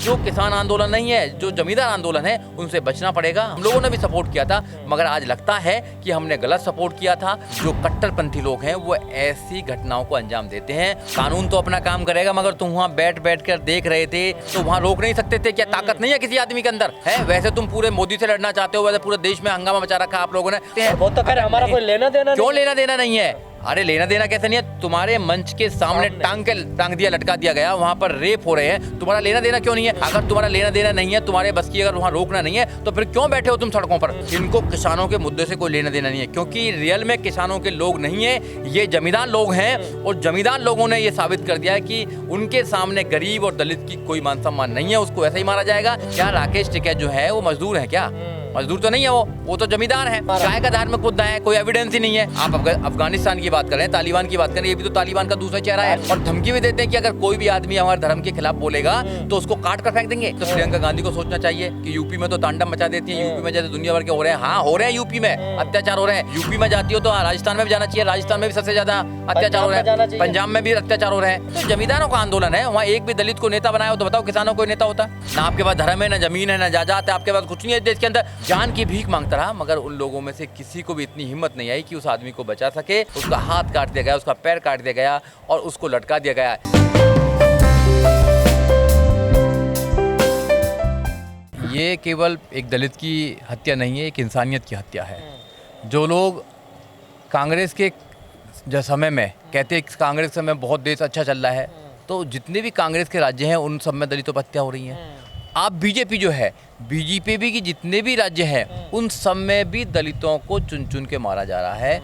जो किसान आंदोलन नहीं है, जो जमींदार आंदोलन है, उनसे बचना पड़ेगा। हम लोगों ने भी सपोर्ट किया था, मगर आज लगता है कि हमने गलत सपोर्ट किया था। जो कट्टरपंथी लोग हैं वो ऐसी घटनाओं को अंजाम देते हैं। कानून तो अपना काम करेगा, मगर तुम वहाँ बैठ कर देख रहे थे तो वहाँ रोक नहीं सकते थे? क्या ताकत नहीं है किसी आदमी के अंदर? है वैसे तुम पूरे मोदी से लड़ना चाहते हो, वैसे पूरे देश में हंगामा मचा रखा आप लोगों ने। वो तो कह रहे हमारा कोई लेना देना क्यों लेना देना नहीं है? अरे लेना देना कैसे नहीं है? तुम्हारे मंच के सामने टांग दिया, लटका दिया गया, वहाँ पर रेप हो रहे हैं, तुम्हारा लेना देना क्यों नहीं है? अगर तुम्हारा लेना देना नहीं है, तुम्हारे बस की अगर वहाँ रोकना नहीं है, तो फिर क्यों बैठे हो तुम सड़कों पर? इनको किसानों के मुद्दे से कोई लेना देना नहीं है, क्योंकि रियल में किसानों के लोग नहीं है, ये जमींदार लोग हैं। और जमींदार लोगों ने ये साबित कर दिया है कि उनके सामने गरीब और दलित की कोई मान सम्मान नहीं है, उसको ऐसे ही मारा जाएगा। क्या राकेश टिकैत जो है वो मजदूर है क्या? मजदूर तो नहीं है, वो तो जमींदार है। काय का धार्मिक मुद्दा है, कोई एविडेंस ही नहीं है। आप अफगानिस्तान की बात करें, तालिबान की बात करें, ये भी तो तालिबान का दूसरा चेहरा है। और धमकी भी देते हैं कि अगर कोई भी आदमी हमारे धर्म के खिलाफ बोलेगा तो उसको काट कर फेंक देंगे। तो प्रियंका गांधी को सोचना चाहिए कि यूपी में तो तांडव मचा देती है, यूपी में जैसे दुनिया भर के हो रहे हैं। हाँ, हो रहे हैं, यूपी में अत्याचार हो रहे हैं। यूपी में जाती हो तो राजस्थान में भी जाना चाहिए, राजस्थान में भी सबसे ज्यादा अत्याचार हो रहे हैं, पंजाब में भी अत्याचार हो रहे हैं। तो जमींदारों का आंदोलन है, वहाँ एक भी दलित को नेता बनाया हो तो बताओ किसानों को नेता होता? ना आपके पास धर्म है, ना जमीन है, ना जायदाद है, आपके पास कुछ नहीं है देश के अंदर। जान की भीख मांगता रहा, मगर उन लोगों में से किसी को भी इतनी हिम्मत नहीं आई कि उस आदमी को बचा सके। उसका हाथ काट दिया गया, उसका पैर काट दिया गया और उसको लटका दिया गया। ये केवल एक दलित की हत्या नहीं है, एक इंसानियत की हत्या है। जो लोग कांग्रेस के समय में कहते हैं कांग्रेस के समय बहुत देश अच्छा चल रहा है, तो जितने भी कांग्रेस के राज्य हैं उन सब में दलितों पर हत्या हो रही है। आप बीजेपी जो है, बीजेपी की जितने भी राज्य हैं उन सब में भी दलितों को चुन चुन के मारा जा रहा है।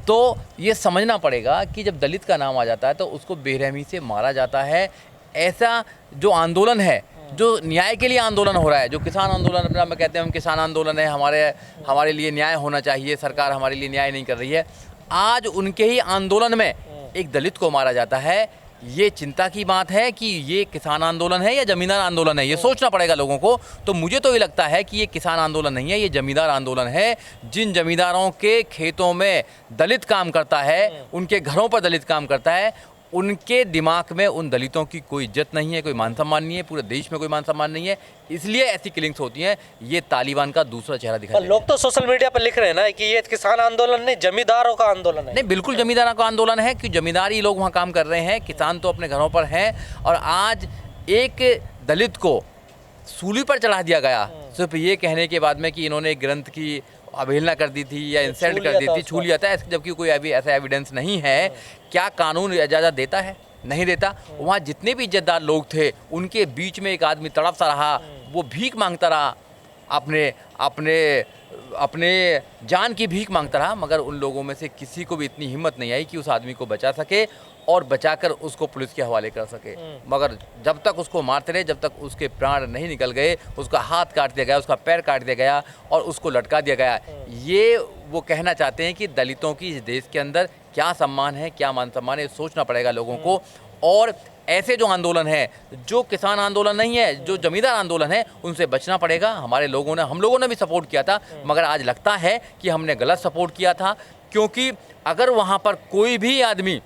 तो ये समझना पड़ेगा कि जब दलित का नाम आ जाता है तो उसको बेरहमी से मारा जाता है। ऐसा जो आंदोलन है, जो न्याय के लिए आंदोलन हो रहा है, जो किसान आंदोलन अपना में कहते हैं हम किसान आंदोलन है, हमारे लिए न्याय होना चाहिए, सरकार हमारे लिए न्याय नहीं कर रही है, आज उनके ही आंदोलन में एक दलित को मारा जाता है। ये चिंता की बात है कि ये किसान आंदोलन है या जमींदार आंदोलन है, ये सोचना पड़ेगा लोगों को। तो मुझे तो ये लगता है कि ये किसान आंदोलन नहीं है, ये जमींदार आंदोलन है। जिन जमींदारों के खेतों में दलित काम करता है, उनके घरों पर दलित काम करता है, उनके दिमाग में उन दलितों की कोई इज्जत नहीं है, कोई मान सम्मान नहीं है, पूरे देश में कोई मान सम्मान नहीं है, इसलिए ऐसी किलिंग्स होती हैं। ये तालिबान का दूसरा चेहरा दिखा। लोग तो सोशल मीडिया पर लिख रहे हैं ना कि ये किसान आंदोलन नहीं, जमींदारों का आंदोलन है। नहीं, बिल्कुल जमींदारों का आंदोलन है कि जमींदारी लोग वहाँ काम कर रहे हैं, किसान तो अपने घरों पर हैं। और आज एक दलित को सूली पर चढ़ा दिया गया सिर्फ ये कहने के बाद में कि इन्होंने एक ग्रंथ की अवहेलना कर दी थी या इंसल्ट कर दी थी, छू लिया था, जबकि कोई अभी ऐसा एविडेंस नहीं है। क्या कानून इजाज़त देता है? नहीं देता। वहाँ जितने भी इज्जतदार लोग थे उनके बीच में एक आदमी तड़प सा रहा, वो भीख मांगता रहा, अपने जान की भीख मांगता रहा, मगर उन लोगों में से किसी को भी इतनी हिम्मत नहीं आई कि उस आदमी को बचा सके और बचाकर उसको पुलिस के हवाले कर सके। मगर जब तक उसको मारते रहे, जब तक उसके प्राण नहीं निकल गए, उसका हाथ काट दिया गया, उसका पैर काट दिया गया और उसको लटका दिया गया। ये वो कहना चाहते हैं कि दलितों की इस देश के अंदर क्या सम्मान है, क्या मान सम्मान है, सोचना पड़ेगा लोगों को। और ऐसे जो आंदोलन है, जो किसान आंदोलन नहीं है, जो जमींदार आंदोलन है, उनसे बचना पड़ेगा। हम लोगों ने भी सपोर्ट किया था, मगर आज लगता है कि हमने गलत सपोर्ट किया था। क्योंकि अगर वहाँ पर कोई भी आदमी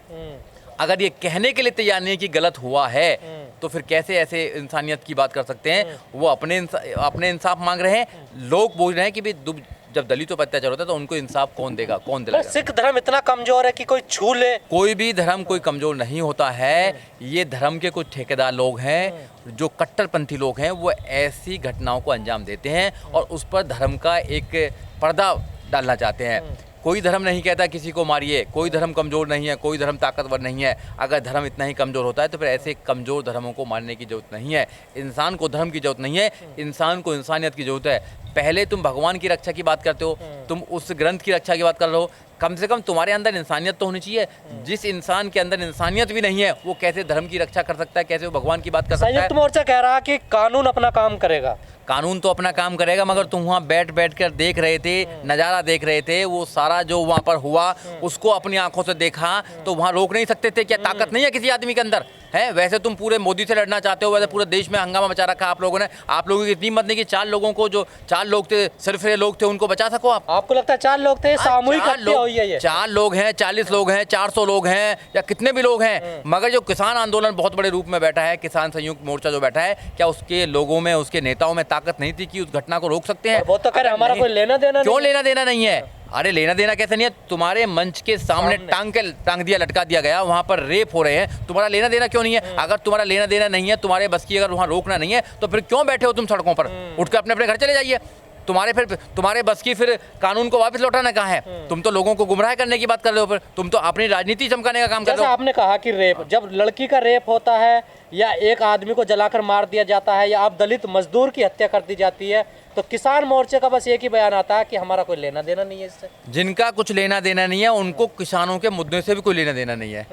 अगर ये कहने के लिए तैयार नहीं कि गलत हुआ है, तो फिर कैसे ऐसे इंसानियत की बात कर सकते हैं? वो अपने इंसाफ मांग रहे हैं। लोग बोल रहे हैं कि भाई जब दलितों पर अत्याचार होता है तो उनको इंसाफ कौन देगा, कौन दिलाएगा? सिख धर्म इतना कमजोर है कि कोई छू ले? कोई भी धर्म कोई कमजोर नहीं होता है। ये धर्म के कुछ ठेकेदार लोग हैं, जो कट्टरपंथी लोग हैं, वो ऐसी घटनाओं को अंजाम देते हैं और उस पर धर्म का एक पर्दा डालना चाहते हैं। कोई धर्म नहीं कहता किसी को मारिए, कोई धर्म कमज़ोर नहीं है, कोई धर्म ताकतवर नहीं है। अगर धर्म इतना ही कमज़ोर होता है तो फिर ऐसे कमज़ोर धर्मों को मारने की ज़रूरत नहीं है। इंसान को धर्म की ज़रूरत नहीं है, इंसान को इंसानियत की ज़रूरत है। पहले तुम भगवान की रक्षा की बात करते हो, तुम उस ग्रंथ की रक्षा की बात कर रहे हो, कम से कम तुम्हारे अंदर इंसानियत तो होनी चाहिए। जिस इंसान के अंदर इंसानियत भी नहीं है, वो कैसे धर्म की रक्षा कर सकता है, कैसे वो भगवान की बात कर सकता है? संयुक्त मोर्चा कह रहा है कि कानून अपना काम करेगा। कानून तो अपना काम करेगा, मगर तुम वहाँ बैठ कर देख रहे थे, नज़ारा देख रहे थे, वो सारा जो वहाँ पर हुआ उसको अपनी आंखों से देखा, तो वहाँ रोक नहीं सकते थे? क्या ताकत नहीं है किसी आदमी के अंदर? हैं। वैसे तुम पूरे मोदी से लड़ना चाहते हो, वैसे पूरे देश में हंगामा मचा रखा आप लोगों ने। आप लोगों की इतनी हिम्मत नहीं कि 4 लोगों को, जो 4 लोग थे, सिर्फ लोग थे, उनको बचा सको आप। आपको लगता है 4 लोग थे? सामूहिक हत्या हुई है ये। 4 लोग हैं, 40 लोग हैं, 400 लोग हैं, या कितने भी लोग हैं, मगर जो किसान आंदोलन बहुत बड़े रूप में बैठा है, किसान संयुक्त मोर्चा जो बैठा है, क्या उसके लोगों में, उसके नेताओं में ताकत नहीं थी कि उस घटना को रोक सकते हैं? वो तो कह रहे हमारा कोई लेना देना क्यों नहीं। लेना देना नहीं है? अरे लेना देना कैसे नहीं है? तुम्हारे मंच के सामने टांग दिया, लटका दिया गया, वहां पर रेप हो रहे हैं, तुम्हारा लेना देना क्यों नहीं है? अगर तुम्हारा लेना देना नहीं है, तुम्हारे बस की अगर वहां रोकना नहीं है, तो फिर क्यों बैठे हो तुम सड़कों पर? उठकर अपने अपने घर चले जाइए। तुम्हारे बस की फिर कानून को वापस लौटाना कहाँ है? तुम तो लोगों को गुमराह करने की बात कर रहे हो, फिर तुम तो अपनी राजनीति चमकाने का काम कर रहे जैसा हो। आपने कहा कि रेप, जब लड़की का रेप होता है, या एक आदमी को जलाकर मार दिया जाता है, या आप दलित मजदूर की हत्या कर दी जाती है, तो किसान मोर्चे का बस एक ही बयान आता है कि हमारा कोई लेना देना नहीं है इससे। जिनका कुछ लेना देना नहीं है, उनको किसानों के मुद्दे से भी कोई लेना देना नहीं है।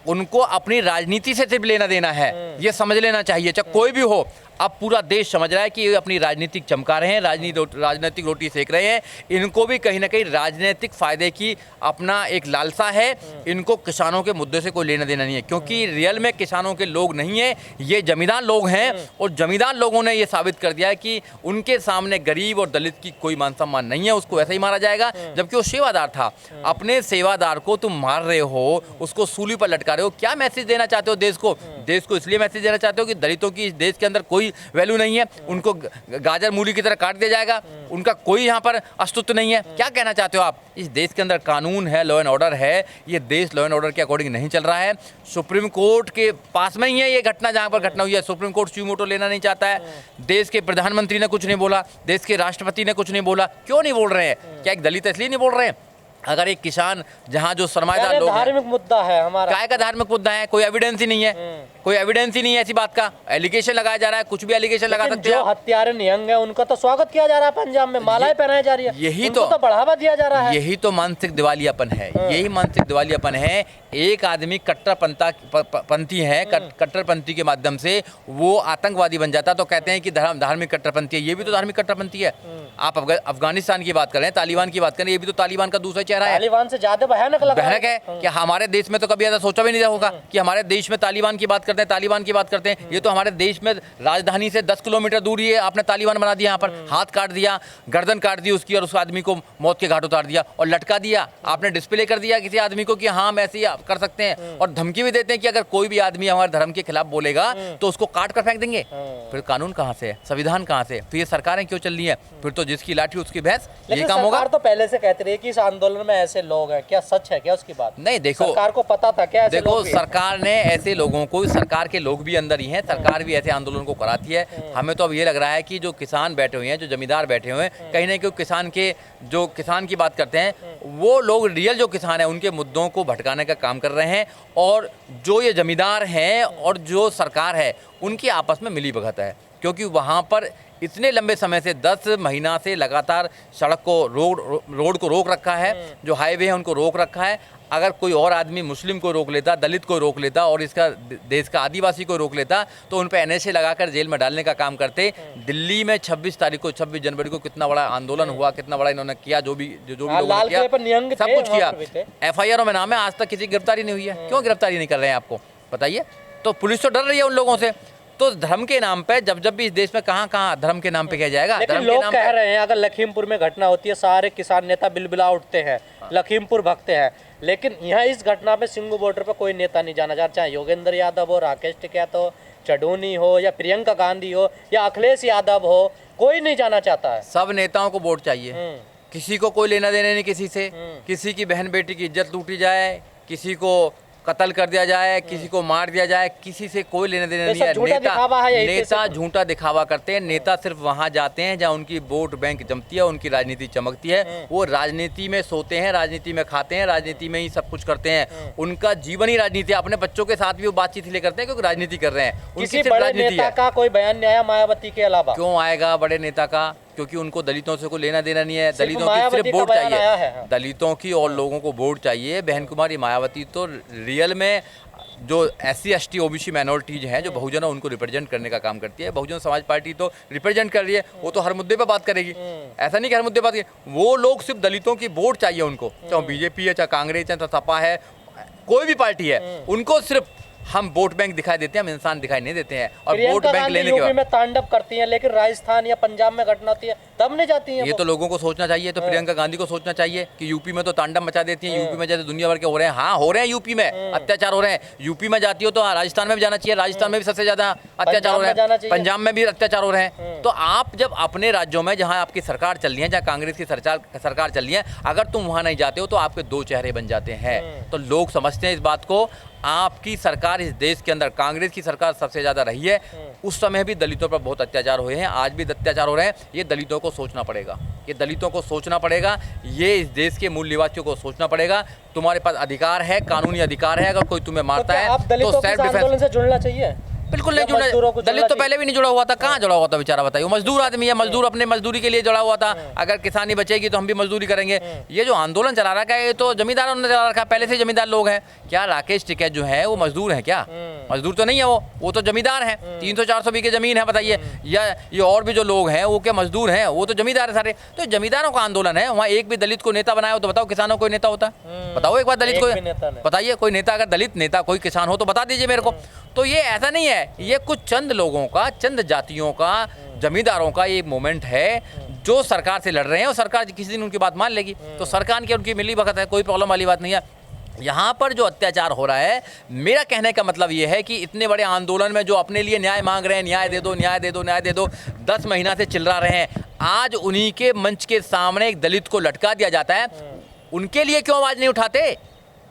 उनको अपनी राजनीति से सिर्फ लेना देना है, ये समझ लेना चाहिए, चाहे कोई भी हो। अब पूरा देश समझ रहा है कि ये अपनी राजनीतिक चमका रहे हैं, राजनीतिक रोटी सेक रहे हैं। इनको भी कहीं ना कहीं राजनीतिक फायदे की अपना एक लालसा है। इनको किसानों के मुद्दे से कोई लेना देना नहीं है, क्योंकि रियल में किसानों के लोग नहीं है, ये जमींदार लोग हैं। और जमींदार लोगों ने ये साबित कर दिया है कि उनके सामने गरीब और दलित की कोई मान सम्मान नहीं है, उसको ऐसे ही मारा जाएगा। जबकि वो सेवादार था, अपने सेवादार को तुम मार रहे हो, उसको सूली पर लटका रहे हो। क्या मैसेज देना चाहते हो देश को? देश को इसलिए मैसेज देना चाहते हो कि दलितों की इस देश के अंदर कोई वैल्यू नहीं है, उनको गाजर मूली की तरह काट दिया जाएगा, उनका कोई यहाँ पर अस्तित्व नहीं है। क्या कहना चाहते हो आप? इस देश के अंदर कानून है, लॉ एंड ऑर्डर है, ये देश लॉ एंड ऑर्डर के अकॉर्डिंग नहीं चल रहा है। सुप्रीम कोर्ट के पास में ही है ये घटना, जहाँ पर घटना हुई है। सुप्रीम कोर्ट सुई मोटो लेना नहीं चाहता है। देश के प्रधानमंत्री ने कुछ नहीं बोला, देश के राष्ट्रपति ने कुछ नहीं बोला। क्यों नहीं बोल रहे हैं? क्या एक दलित इसलिए नहीं बोल रहे हैं? अगर एक किसान जहाँ जो सरमाएदार लोग, धार्मिक मुद्दा है हमारा, काय का धार्मिक मुद्दा है? कोई एविडेंस ही नहीं है, कोई एविडेंस ही नहीं है ऐसी बात का। एलिगेशन लगाया जा रहा है, कुछ भी एलिगेशन लगा सकते हैं। जो हत्यारे निहंग है उनका तो स्वागत किया जा रहा है, पंजाब में मालाएं पहनाई जा रही है, यही तो बढ़ावा दिया जा रहा है। यही तो मानसिक दिवालियापन है, यही मानसिक दिवालियापन है। एक आदमी कट्टरपंथी है, कट्टरपंथी के माध्यम से वो आतंकवादी बन जाता, तो कहते हैं कि धार्मिक कट्टरपंथी है। ये भी तो धार्मिक कट्टरपंथी है। आप अफगानिस्तान की बात करें, तालिबान की बात करें, ये भी तो तालिबान का दूसरा चेहरा है। तालिबान से ज्यादा भयानक लगा है कि हमारे देश में तो कभी ऐसा सोचा भी नहीं होगा कि हमारे देश में तालिबान की बात करते हैं, तालिबान की बात करते हैं। ये तो हमारे देश में राजधानी से 10 किलोमीटर दूर ही आपने तालिबान बना दिया। यहाँ पर हाथ काट दिया, गर्दन काट दी उसकी, और उस आदमी को मौत के घाट उतार दिया और लटका दिया। आपने डिस्प्ले कर दिया किसी आदमी को कि हाँ हम ऐसे ही कर सकते हैं, और धमकी भी देते हैं कि अगर कोई भी आदमी हमारे धर्म के खिलाफ बोलेगा तो उसको काट कर फेंक देंगे। फिर कानून कहाँ से है? संविधान कहाँ से? फिर ये सरकारें क्यों चल रही है? फिर तो जिसकी लाठी उसकी भैंस, ये काम होगा। तो पहले से कहते रही कि इस आंदोलन में ऐसे लोग हैं, क्या सच है क्या उसकी बात? नहीं, देखो सरकार को पता था क्या? देखो सरकार ने ऐसे लोगों को, सरकार के लोग भी अंदर ही हैं, सरकार भी ऐसे आंदोलन को कराती है। हमें तो अब ये लग रहा है कि जो किसान बैठे हुए हैं, जो जमींदार बैठे हुए हैं, कहीं ना कहीं किसान की बात करते हैं, वो लोग रियल जो किसान हैं उनके मुद्दों को भटकाने का काम कर रहे हैं। और जो ये जमींदार हैं और जो सरकार है, उनकी आपस में मिली भगत है, क्योंकि वहाँ पर इतने लंबे समय से 10 महीना से लगातार सड़क को रोड को रोक रखा है, जो हाईवे है उनको रोक रखा है। अगर कोई और आदमी मुस्लिम को रोक लेता, दलित को रोक लेता और इसका देश का आदिवासी को रोक लेता, तो उन पे NSA लगाकर जेल में डालने का काम करते। दिल्ली में 26 जनवरी को कितना बड़ा आंदोलन हुआ, कितना बड़ा इन्होंने किया, जो भी लोगों ने किया, सब कुछ किया। FIR में नाम है, आज तक किसी की गिरफ्तारी नहीं हुई है। क्यों गिरफ्तारी नहीं कर रहे हैं आपको बताइए? तो पुलिस तो डर रही है उन लोगों से। तो धर्म के नाम पे जब भी इस देश में कहाँ धर्म के नाम पे किया जाएगा? लेकिन लोग कह रहे हैं अगर लखीमपुर में घटना होती है, सारे किसान नेता बिलबिला उठते हैं, लखीमपुर भगते हैं। लेकिन यहाँ इस घटना में सिंगू बॉर्डर पर कोई नेता नहीं जाना चाह रहा, चाहे योगेंद्र यादव हो, राकेश टिकैत हो, चडोनी हो, या प्रियंका गांधी हो, या अखिलेश यादव हो, कोई नहीं जाना चाहता है। सब नेताओं को वोट चाहिए, किसी को कोई लेना देना नहीं किसी से। किसी की बहन बेटी की इज्जत लूटी जाए, किसी को कत्ल कर दिया जाए, किसी को मार दिया जाए, किसी से कोई लेने देने नहीं है। नेता झूठा दिखावा करते हैं। नेता सिर्फ वहां जाते हैं जहां उनकी वोट बैंक जमती है, उनकी राजनीति चमकती है। वो राजनीति में सोते हैं, राजनीति में खाते हैं, राजनीति में ही सब कुछ करते हैं। उनका जीवन ही राजनीति है। अपने बच्चों के साथ भी वो बातचीत इसलिए करते हैं क्योंकि राजनीति कर रहे हैं। किसी बड़े नेता का कोई बयान नहीं आया मायावती के अलावा? क्यों आएगा बड़े नेता का? क्योंकि उनको दलितों से कोई लेना देना नहीं है। दलितों की सिर्फ वोट चाहिए, दलितों की और लोगों को वोट चाहिए। बहन कुमारी मायावती तो रियल में जो SC ST OBC माइनॉरिटीज हैं, जो बहुजन है, उनको रिप्रेजेंट करने का काम करती है। बहुजन समाज पार्टी तो रिप्रेजेंट कर रही है, वो तो हर मुद्दे पे बात करेगी। ऐसा नहीं कि हर मुद्दे पे बात करेगी। वो लोग सिर्फ दलितों की वोट चाहिए उनको, चाहे BJP है, चाहे कांग्रेस है, चाहे सपा है, कोई भी पार्टी है, उनको सिर्फ हम वोट बैंक दिखाई देते हैं, हम इंसान दिखाई नहीं देते हैं। और वोट प्रियंका बैंक गांधी लेने के यूपी बाद में तांडव करती हैं, लेकिन राजस्थान या पंजाब में घटना होती है तब नहीं जाती हैं ये वो। तो लोगों को सोचना चाहिए, तो प्रियंका गांधी को सोचना चाहिए कि यूपी में तो तांडव मचा देती हैं, यूपी में जैसे दुनिया भर के हो रहे हैं। हाँ, हो रहे हैं, यूपी में अत्याचार हो रहे हैं। यूपी में जाती हो तो राजस्थान में भी जाना चाहिए, राजस्थान में भी सबसे ज्यादा अत्याचार हो रहे हैं, पंजाब में भी अत्याचार हो रहे हैं। तो आप जब अपने राज्यों में जहाँ आपकी सरकार चल रही है, जहाँ कांग्रेस की सरकार चल रही है, अगर तुम वहाँ नहीं जाते हो तो आपके दो चेहरे बन जाते हैं। तो लोग समझते हैं इस बात को। आपकी सरकार इस देश के अंदर, कांग्रेस की सरकार सबसे ज़्यादा रही है, उस समय भी दलितों पर बहुत अत्याचार हुए हैं, आज भी अत्याचार हो रहे हैं। ये दलितों को सोचना पड़ेगा, ये दलितों को सोचना पड़ेगा, ये इस देश के मूल निवासियों को सोचना पड़ेगा। तुम्हारे पास अधिकार है, कानूनी अधिकार है, अगर कोई तुम्हें मारता है आप दलितों तो के सेल्फ आंदोलन डिफेंस। से जुड़ना चाहिए। बिल्कुल नहीं जुड़ा, मजदूरों को दलित तो पहले भी नहीं जुड़ा हुआ था, कहाँ जुड़ा हुआ था बेचारा, बताइए। वो मजदूर आदमी है, मजदूर अपने मजदूरी के लिए जुड़ा हुआ था। अगर किसानी बचेगी तो हम भी मजदूरी करेंगे। ये जो आंदोलन चला रखा है, ये तो जमींदारों ने चला रखा है, पहले से जमींदार लोग हैं। क्या राकेश टिकैत जो है वो मजदूर है क्या? मजदूर तो नहीं है वो तो जमींदार हैं। 300-400 बीघे जमीन है, बताइए। या ये और भी जो लोग हैं वो क्या मजदूर हैं? वो तो जमींदार है सारे। तो जमींदारों का आंदोलन है, वहाँ एक भी दलित को नेता बनाया हो तो बताओ, किसानों को नेता होता? बताओ एक बार दलित एक भी नेता को नहीं। बताइए, कोई नेता, अगर दलित नेता कोई किसान हो तो बता दीजिए मेरे को। तो ये ऐसा नहीं है, ये कुछ चंद लोगों का, चंद जातियों का, जमींदारों का ये मूवमेंट है जो सरकार से लड़ रहे हैं, और सरकार किसी दिन उनकी बात मान लेगी। तो सरकार की उनकी मिली भगत है, कोई प्रॉब्लम वाली बात नहीं है। यहाँ पर जो अत्याचार हो रहा है, मेरा कहने का मतलब ये है कि इतने बड़े आंदोलन में जो अपने लिए न्याय मांग रहे हैं, न्याय दे दो, न्याय दे दो, न्याय दे दो, 10 महीना से चिल्ला रहे हैं, आज उन्हीं के मंच के सामने एक दलित को लटका दिया जाता है। उनके लिए क्यों आवाज़ नहीं उठाते?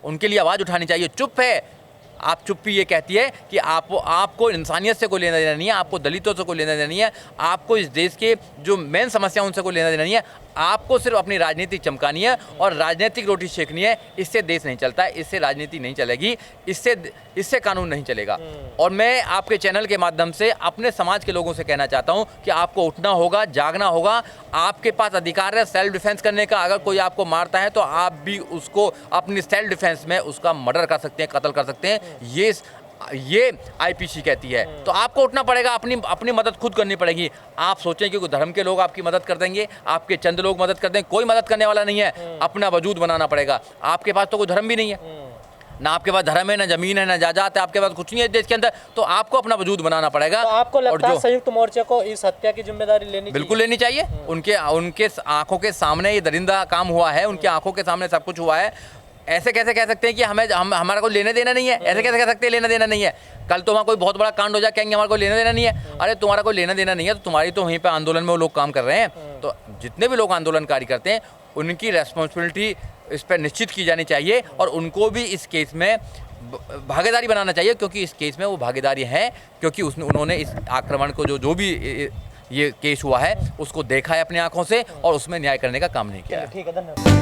उनके लिए आवाज़ उठानी चाहिए। चुप है आप, चुप्पी ये कहती है कि आपको इंसानियत से कोई लेना देना नहीं है, आपको दलितों से कोई लेना देना नहीं है, आपको इस देश के जो मेन समस्या उनसे कोई लेना देना नहीं है, आपको सिर्फ अपनी राजनीति चमकानी है और राजनीतिक रोटी सेकनी है। इससे देश नहीं चलता है, इससे राजनीति नहीं चलेगी, इससे कानून नहीं चलेगा। और मैं आपके चैनल के माध्यम से अपने समाज के लोगों से कहना चाहता हूँ कि आपको उठना होगा, जागना होगा। आपके पास अधिकार है सेल्फ डिफेंस करने का। अगर कोई आपको मारता है तो आप भी उसको अपनी सेल्फ डिफेंस में उसका मर्डर कर सकते हैं, कत्ल कर सकते हैं। ये आईपीसी कहती है। तो आपको उठना पड़ेगा, अपनी मदद खुद करनी पड़ेगी। आप सोचें कि कोई धर्म के लोग आपकी मदद कर देंगे, आपके चंद लोग मदद कर देंगे, कोई मदद करने वाला नहीं है। अपना वजूद बनाना पड़ेगा। आपके पास तो कोई धर्म भी नहीं है, ना आपके पास धर्म है, ना जमीन है, ना जायदाद है, आपके पास कुछ नहीं है देश के अंदर। तो आपको अपना वजूद बनाना पड़ेगा। तो आपको लगता है संयुक्त मोर्चे को इस हत्या की जिम्मेदारी लेनी बिल्कुल लेनी चाहिए। उनके आंखों के सामने ये दरिंदा काम हुआ है, उनकी आंखों के सामने सब कुछ हुआ है। ऐसे कैसे कह सकते हैं कि हमारा कोई लेना देना नहीं है? ऐसे कैसे कह सकते हैं लेना देना नहीं है? कल तो वहाँ कोई बहुत बड़ा कांड हो जाए, कहेंगे हमारा कोई लेना देना नहीं है। अरे तुम्हारा कोई लेना देना नहीं है तो तुम्हारी तो वहीं पे आंदोलन में वो लोग काम कर रहे हैं। तो जितने भी लोग आंदोलनकारी करते हैं उनकी रेस्पॉन्सिबिलिटी इस पर निश्चित की जानी चाहिए, और उनको भी इस केस में भागीदारी बनाना चाहिए, क्योंकि इस केस में वो भागीदारी है, क्योंकि उन्होंने इस आक्रमण को जो भी ये केस हुआ है उसको देखा है अपनी आंखों से, और उसमें न्याय करने का काम नहीं किया है। ठीक है, धन्यवाद।